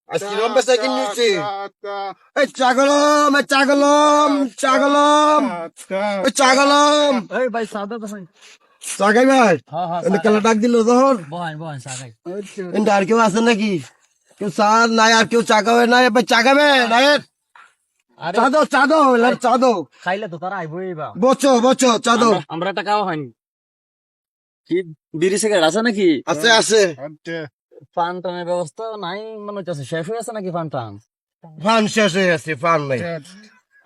আজকে রম্বে সাইকেল নিচ্ছি এই চাগলম চাগলম এই ভাই সাদা তো ভাই চাগাই ভাই হ্যাঁ এনে কেলা ডাক দিল তখন বহান সাগাই এনটা আর কেউ আছে নাকি কেউ চা নাই আর কেউ চাগাবে নাই এবার চাগাবে নাই আরে চাদো চাদো খাইলে তো তারা আইবই বা বচো চাদো আমরা একটা খাওয়া হয়নি কি বিড়ি সিগারেট আছে নাকি আছে পান টানের ব্যবস্থা নাই মনে হচ্ছে শেষ হয়ে আছে নাকি পান টান ফান শেষ হয়ে আছে ফান নাই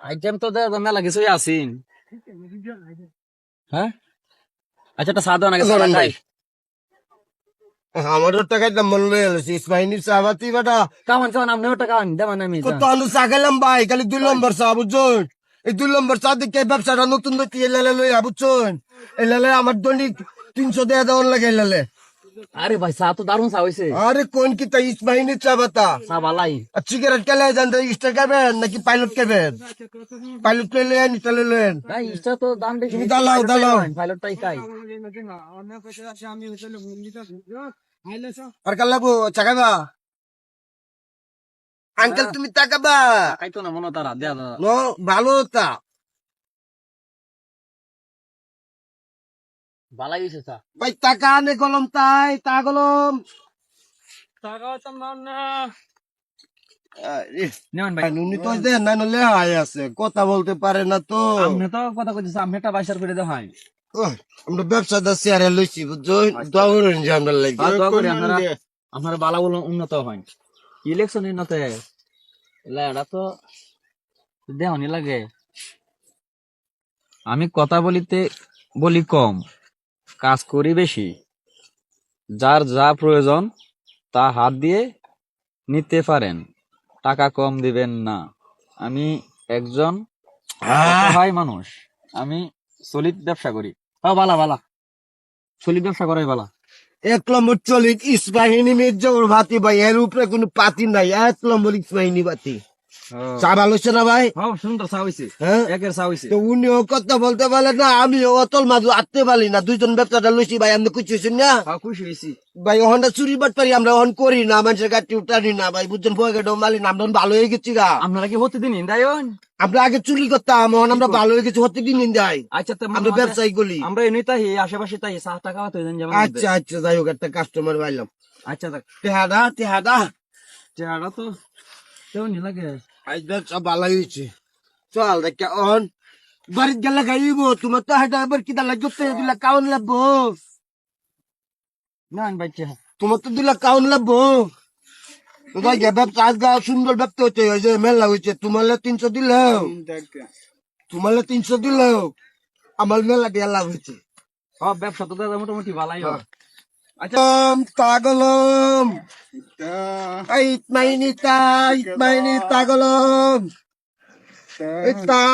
আইটেম তো দেখ মেলা কিছুই আছিন হ্যাঁ আচ্ছা একটা সাদা নাকি জরান সাদা ভাই। আমারও টাকায় দাম মনে হয়েছে ইসমাইনির চাবাতি বেটা কামান আপনি ওটা কামান দেবেন আমি কত আলু চা খেলাম ভাই খালি 2 নম্বর চা বুঝছেন এই 2 নম্বর চা দেখে ব্যবসাটা নতুন নতুন এলালে লইয়া বুঝছেন এলালে আমার দৈনিক 300 দেয়া দেওয়ার লাগে এলালে আরে ভাই চা তো দারুণ চা হইছে আরে কোন কি তাই ইসমাইনির চা বাতা চা বালাই আর সিগারেট খেলে যান স্টার খাবেন নাকি পাইলট খাবেন পাইলট খেলে নিচলে লেন ভাই ইস্টা তো দাম বেশি তুমি দালাও পাইলটটাই খাই আর কাল্লাবো চা খাবা আঙ্কেল তুমি তাকাবা খাইতো না মনে তারা দেয়া দাদা নো ভালো তা বালাই হইছে চা ভাই টাকা আনে কলম তাই তা কলম টাকা তো না আরে, নেন ভাই উনি তো দেন না নলে হাই আছে কথা বলতে পারে না তো আপনি তো কথা কইতেছ আপনি একটা বাইসার করে দাও হয় ওহ, আমরা ব্যবসাদার চেয়ারে লইছি বুঝছো দোয়া করেন যে আমরা লাগি দোয়া করি আপনারা আপনার বালা বলে উন্নত হয় ইলেকশন উন্নত এটা তো দেহনি লাগে আমি কথা বলি কম কাজ করি বেশি যার যা প্রয়োজন তা হাত দিয়ে নিতে পারেন টাকা কম দিবেন না আমি একজন অসহায় মানুষ আমি সলিড ব্যবসা করি বালা সলিড ব্যবসা করাই বালা 1 নম্বর চলিত ইসবাহিনী মির্জাউর ভাতি ভাই এর উপরে কোনো পাতি নাই 1 নম্বর ইসবাহিনী বাতি চা ভালো হচ্ছে না ভাই সুন্দর চা হইছে হ্যাঁ একের চা হইছে তো উনিও কথা বলতে পারে না আমি অতল মাঝু আটতে পারি না দুইজন ব্যবসাটা লইছি ভাই আপনি খুঁজছেন না খুশি হয়েছি ভাই ওখানটা চুরি বাট পারি আমরা ওখান করি না মানুষের গাড়ি উঠানি না ভাই বুঝছেন বই গাড়ি মালি না আমরা ভালো হয়ে গেছি গা আপনারা কি হতে দিন ইন্দায়ন আমরা আগে চুরি করতাম এখন আমরা ভালো হয়ে গেছি হতে দিন যাই আচ্ছা তো আমরা ব্যবসায়ী গলি আমরা এমনি তাই আশেপাশে তাই চা টাকা হতে দেন যেমন আচ্ছা যাই হোক একটা কাস্টমার পাইলাম আচ্ছা দেখ তেহাদা চেহারা তো তেমনি লাগে আজ ব্যবসা ভালো হয়েছে চল দেখ অন বাড়িতে গেলে খাইব তোমার তো হাইটা এবার কিতা লাগবে দিলা কাউন লাগবো না বাচ্চা তোমার তো দিলা কাউন লাগবো ভাই ব্যবসা আজ গা সুন্দর ব্যবসা হচ্ছে ওই যে মেলা হয়েছে তোমার 300 দিলেও তোমার 300 দিলেও আমার মেলা দিয়ে লাভ হয়েছে ব্যবসা তো দাদা মোটামুটি ভালাই হয় আচ্ছা তাগলম ইতমাইনি তাগলম ইতা